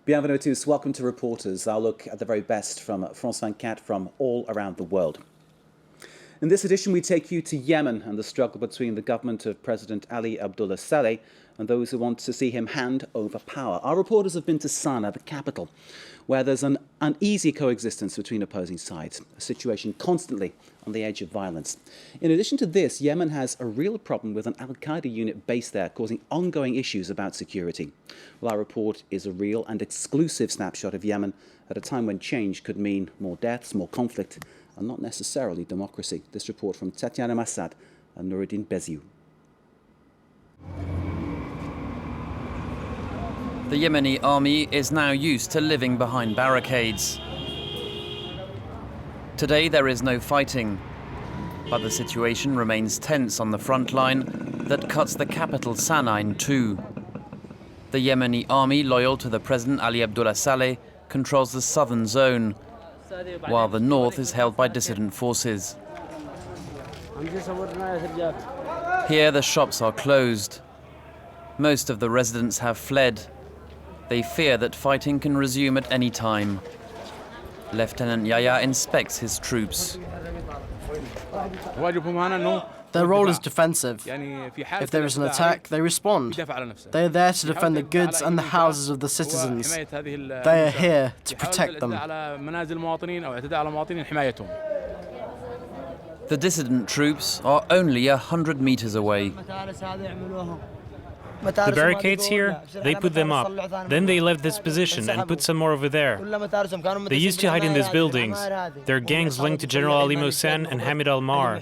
Bienvenue à tous. Welcome to Reporters. I'll look at the very best from France 24 from all around the world. In this edition, we take you to Yemen and the struggle between the government of President Ali Abdullah Saleh and those who want to see him hand over power. Our reporters have been to Sana'a, the capital, where there's an uneasy coexistence between opposing sides, a situation constantly on the edge of violence. In addition to this, Yemen has a real problem with an al-Qaeda unit based there, causing ongoing issues about security. Well, our report is a real and exclusive snapshot of Yemen at a time when change could mean more deaths, more conflict, and not necessarily democracy. This report from Tatiana Massad and Nuruddin Beziou. The Yemeni army is now used to living behind barricades. Today there is no fighting, but the situation remains tense on the front line that cuts the capital Sana'a in two. The Yemeni army, loyal to the President Ali Abdullah Saleh, controls the southern zone, while the north is held by dissident forces. Here the shops are closed. Most of the residents have fled. They fear that fighting can resume at any time. Lieutenant Yahya inspects his troops. Their role is defensive. If there is an attack, they respond. They are there to defend the goods and the houses of the citizens. They are here to protect them. The dissident troops are only 100 meters away. The barricades here, they put them up. Then they left this position and put some more over there. They used to hide in these buildings. There are gangs linked to General Ali Mohsen and Hamid al-Mar.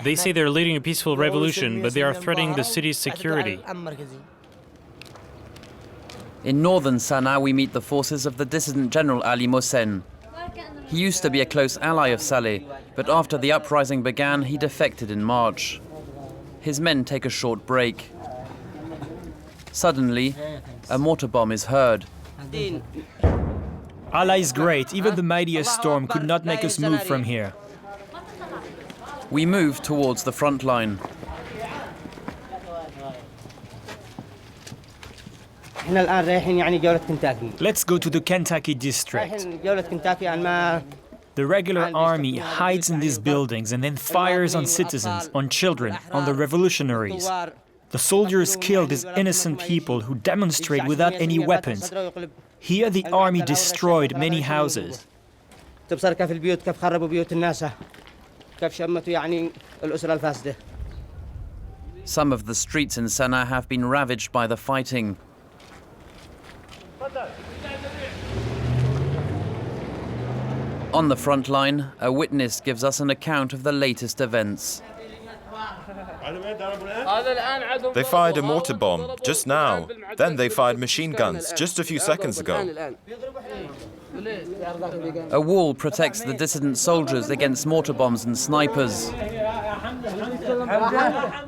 They say they're leading a peaceful revolution, but they are threatening the city's security. In northern Sana'a, we meet the forces of the dissident General Ali Mohsen. He used to be a close ally of Saleh, but after the uprising began, he defected in March. His men take a short break. Suddenly, a mortar bomb is heard. Allah is great. Even the mightiest storm could not make us move from here. We move towards the front line. Let's go to the Kentucky district. The regular army hides in these buildings and then fires on citizens, on children, on the revolutionaries. The soldiers kill these innocent people who demonstrate without any weapons. Here the army destroyed many houses. Some of the streets in Sana'a have been ravaged by the fighting. On the front line, a witness gives us an account of the latest events. They fired a mortar bomb just now. Then they fired machine guns just a few seconds ago. A wall protects the dissident soldiers against mortar bombs and snipers.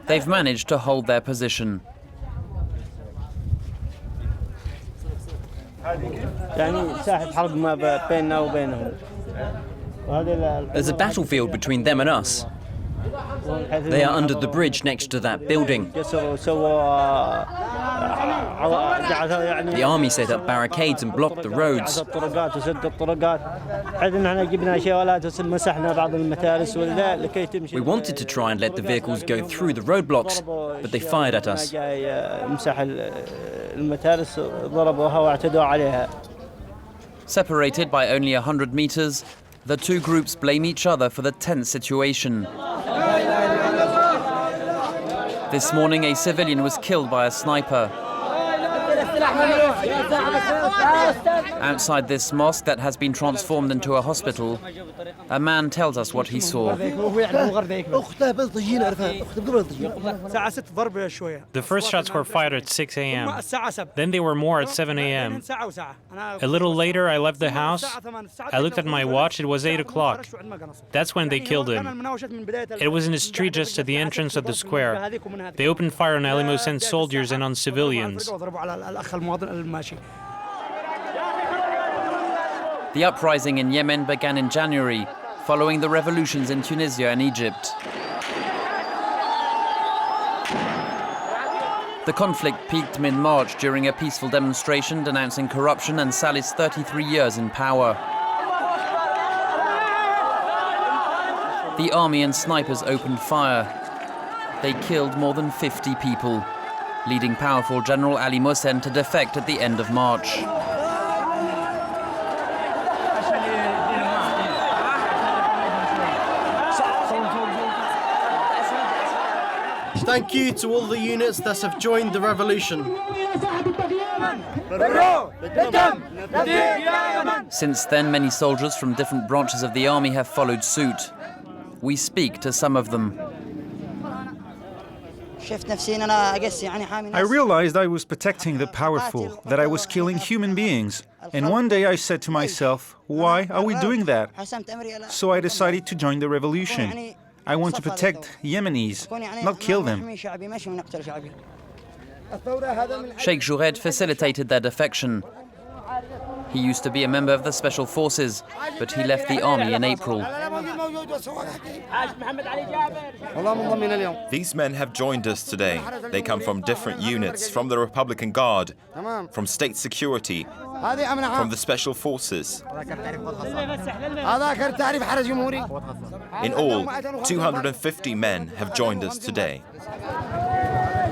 They've managed to hold their position. There's a battlefield between them and us. They are under the bridge next to that building. The army set up barricades and blocked the roads. We wanted to try and let the vehicles go through the roadblocks, but they fired at us. Separated by only 100 meters, the two groups blame each other for the tense situation. This morning, a civilian was killed by a sniper. Outside this mosque that has been transformed into a hospital, a man tells us what he saw. The first shots were fired at 6 a.m. Then they were more at 7 a.m. A little later, I left the house. I looked at my watch. It was 8 o'clock. That's when they killed him. It was in a street just at the entrance of the square. They opened fire on Ali Mohsen's soldiers and on civilians. The uprising in Yemen began in January, following the revolutions in Tunisia and Egypt. The conflict peaked mid-March during a peaceful demonstration denouncing corruption and Salih's 33 years in power. The army and snipers opened fire. They killed more than 50 people, leading powerful General Ali Mohsen to defect at the end of March. Thank you to all the units that have joined the revolution. Since then, many soldiers from different branches of the army have followed suit. We speak to some of them. I realized I was protecting the powerful, that I was killing human beings. And one day I said to myself, why are we doing that? So I decided to join the revolution. I want to protect Yemenis, not kill them. Sheikh JOUREID facilitated their defection. He used to be a member of the Special Forces, but he left the army in April. These men have joined us today. They come from different units, from the Republican Guard, from State Security, from the Special Forces. In all, 250 men have joined us today.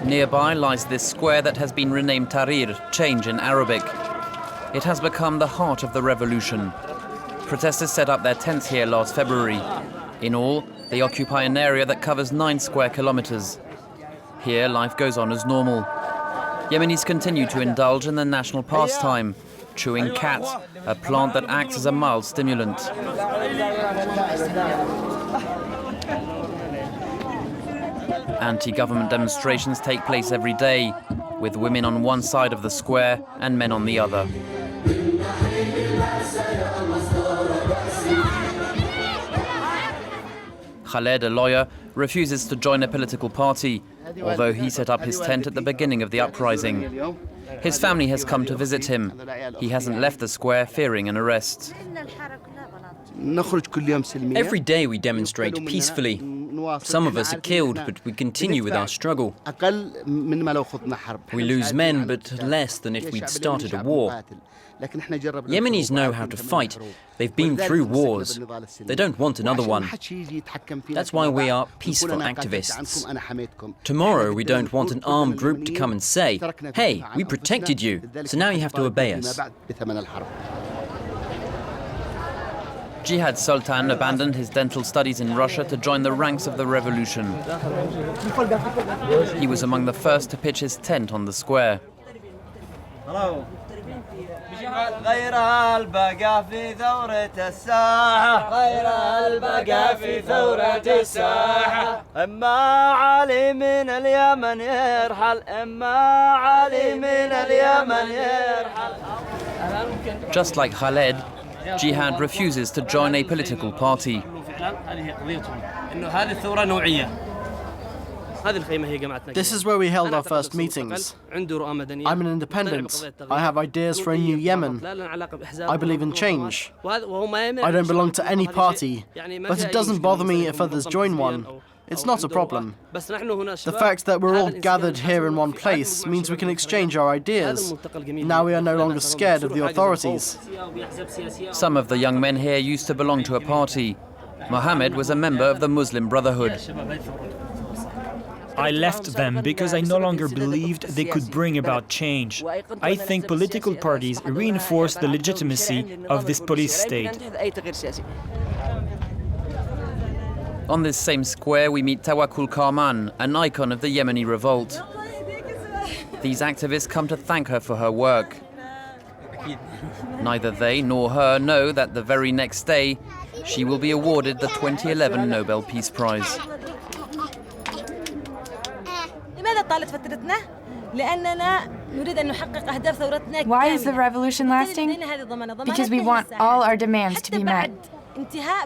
Nearby lies this square that has been renamed Tahrir, change in Arabic. It has become the heart of the revolution. Protesters set up their tents here last February. In all, they occupy an area that covers 9 square kilometers. Here, life goes on as normal. Yemenis continue to indulge in the national pastime, chewing cat, a plant that acts as a mild stimulant. Anti-government demonstrations take place every day, with women on one side of the square and men on the other. Khaled, a lawyer, refuses to join a political party, although he set up his tent at the beginning of the uprising. His family has come to visit him. He hasn't left the square, fearing an arrest. Every day we demonstrate peacefully. Some of us are killed, but we continue with our struggle. We lose men, but less than if we'd started a war. Yemenis know how to fight. They've been through wars. They don't want another one. That's why we are peaceful activists. Tomorrow we don't want an armed group to come and say, hey, we protected you, so now you have to obey us. Jihad Sultan abandoned his dental studies in Russia to join the ranks of the revolution. He was among the first to pitch his tent on the square. Just like Khaled, Jihad refuses to join a political party. This is where we held our first meetings. I'm an independent. I have ideas for a new Yemen. I believe in change. I don't belong to any party, but it doesn't bother me if others join one. It's not a problem. The fact that we're all gathered here in one place means we can exchange our ideas. Now we are no longer scared of the authorities. Some of the young men here used to belong to a party. Mohammed was a member of the Muslim Brotherhood. I left them because I no longer believed they could bring about change. I think political parties reinforce the legitimacy of this police state. On this same square, we meet Tawakkul KARMAN, an icon of the Yemeni revolt. These activists come to thank her for her work. Neither they nor her know that the very next day, she will be awarded the 2011 Nobel Peace Prize. Why is the revolution lasting? Because we want all our demands to be met.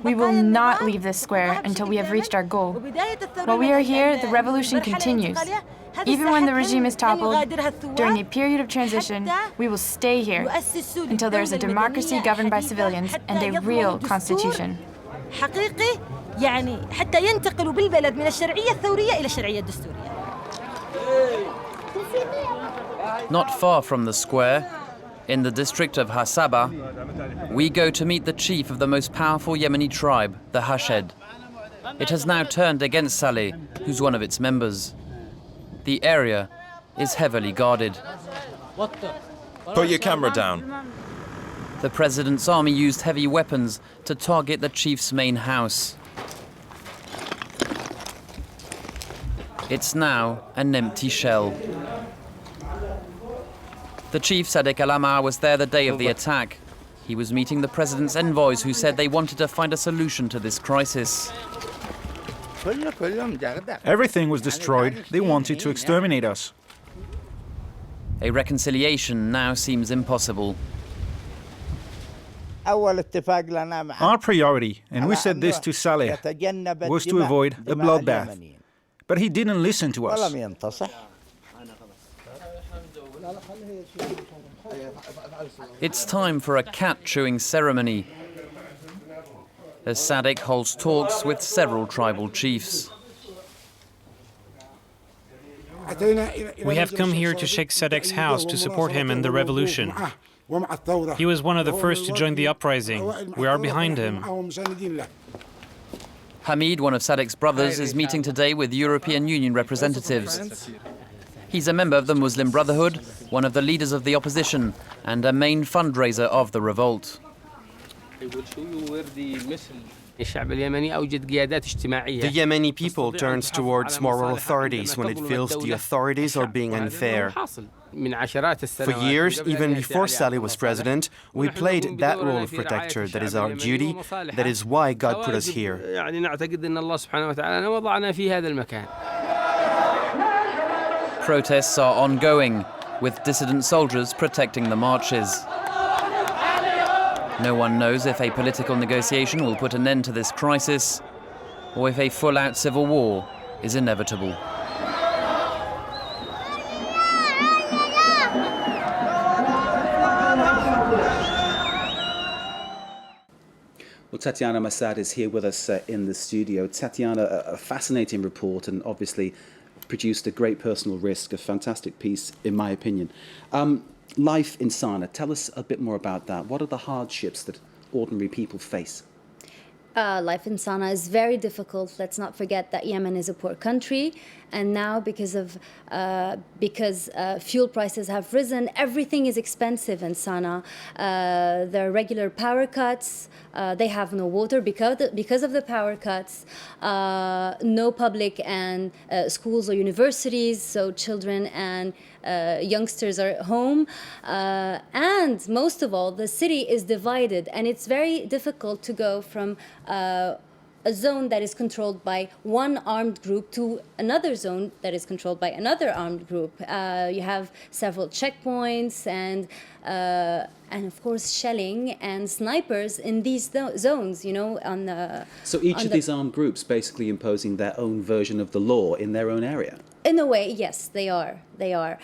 We will not leave this square until we have reached our goal. While we are here, the revolution continues. Even when the regime is toppled, during a period of transition, we will stay here until there is a democracy governed by civilians and a real constitution. Not far from the square, in the district of Hasaba, we go to meet the chief of the most powerful Yemeni tribe, the Hashed. It has now turned against Saleh, who's one of its members. The area is heavily guarded. Put your camera down. The president's army used heavy weapons to target the chief's main house. It's now an empty shell. The chief, Sadek Al-Amar, was there the day of the attack. He was meeting the president's envoys who said they wanted to find a solution to this crisis. Everything was destroyed. They wanted to exterminate us. A reconciliation now seems impossible. Our priority, and we said this to Saleh, was to avoid a bloodbath. But he didn't listen to us. It's time for a cat-chewing ceremony, as Sadek holds talks with several tribal chiefs. We have come here to Sheikh Sadek's house to support him in the revolution. He was one of the first to join the uprising. We are behind him. Hamid, one of Sadek's brothers, is meeting today with European Union representatives. He's a member of the Muslim Brotherhood, one of the leaders of the opposition, and a main fundraiser of the revolt. The Yemeni people turns towards moral authorities when it feels the authorities are being unfair. For years, even before Saleh was president, we played that role of protector. That is our duty. That is why God put us here. Protests are ongoing, with dissident soldiers protecting the marches. No one knows if a political negotiation will put an end to this crisis, or if a full-out civil war is inevitable. Well, Tatiana Massad is here with us in the studio. Tatiana, a fascinating report, and obviously produced a great personal risk, a fantastic piece, in my opinion. Life in Sana'a, tell us a bit more about that. What are the hardships that ordinary people face? Life in Sana'a is very difficult. Let's not forget that Yemen is a poor country, and now because fuel prices have risen, everything is expensive in Sana'a. There are regular power cuts. They have no water because of the power cuts. No public and schools or universities, so children and youngsters are at home. And most of all, the city is divided, and it's very difficult to go from a zone that is controlled by one armed group to another zone that is controlled by another armed group. You have several checkpoints and of course shelling and snipers in these zones, you know, on the... So each of these armed groups basically imposing their own version of the law in their own area? In a way, yes, they are. They are.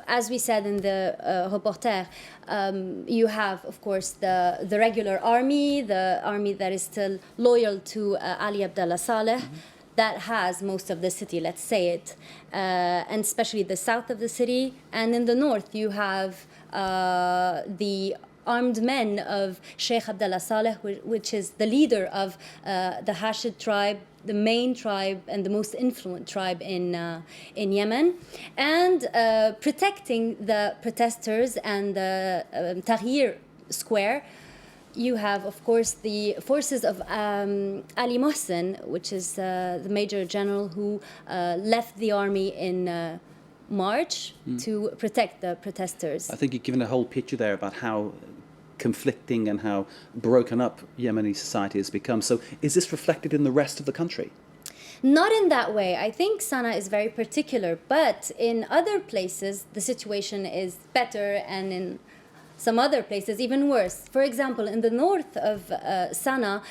As we said in the reporter, you have, of course, the regular army, the army that is still loyal to Ali Abdullah Saleh, that has most of the city, let's say it, and especially the south of the city. And in the north, you have the armed men of Sheikh Abdullah Saleh, which is the leader of the Hashed tribe, the main tribe and the most influential tribe in Yemen, and protecting the protesters and the Tahrir Square. You have, of course, the forces of Ali Mohsen, which is the major general who left the army in March to protect the protesters. I think you've given a whole picture there about how conflicting and how broken up Yemeni society has become. So is this reflected in the rest of the country? Not in that way. I think Sana'a is very particular, but in other places the situation is better, and in some other places even worse. For example, in the north of Sana'a,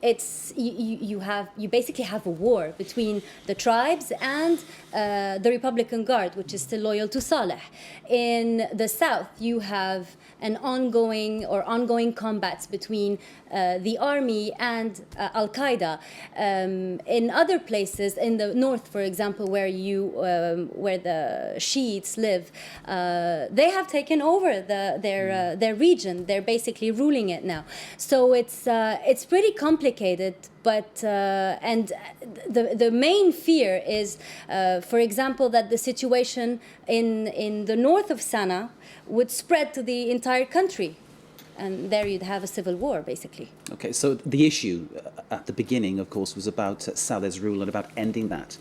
you basically have a war between the tribes and the Republican Guard, which is still loyal to Saleh. In the south, you have an ongoing combats between the army and Al-Qaeda. In other places, in the north, for example, where the Shiites live, they have taken over their region. They're basically ruling it now. So it's pretty complicated. But and the main fear is, for example, that the situation in the north of Sana'a would spread to the entire country, and there you'd have a civil war, basically. Okay, so the issue at the beginning, of course, was about Saleh's rule and about ending that.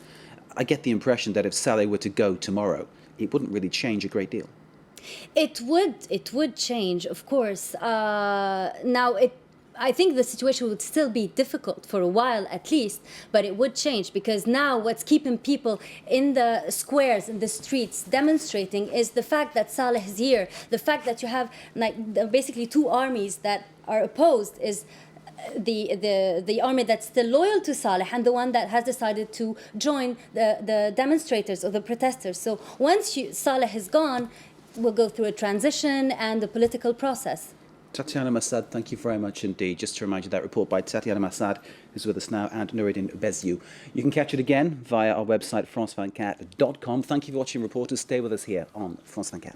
I get the impression that if Saleh were to go tomorrow, it wouldn't really change a great deal. It would change, of course. I think the situation would still be difficult for a while at least, but it would change, because now what's keeping people in the squares, in the streets, demonstrating is the fact that Saleh is here. The fact that you have basically two armies that are opposed is the army that's still loyal to Saleh and the one that has decided to join the demonstrators or the protesters. So once Saleh is gone, we'll go through a transition and a political process. Tatiana Massad, thank you very much indeed. Just to remind you, that report by Tatiana Massad is with us now, and Noureddin Beziou. You can catch it again via our website, france24.com. Thank you for watching Reporters. Stay with us here on France 24.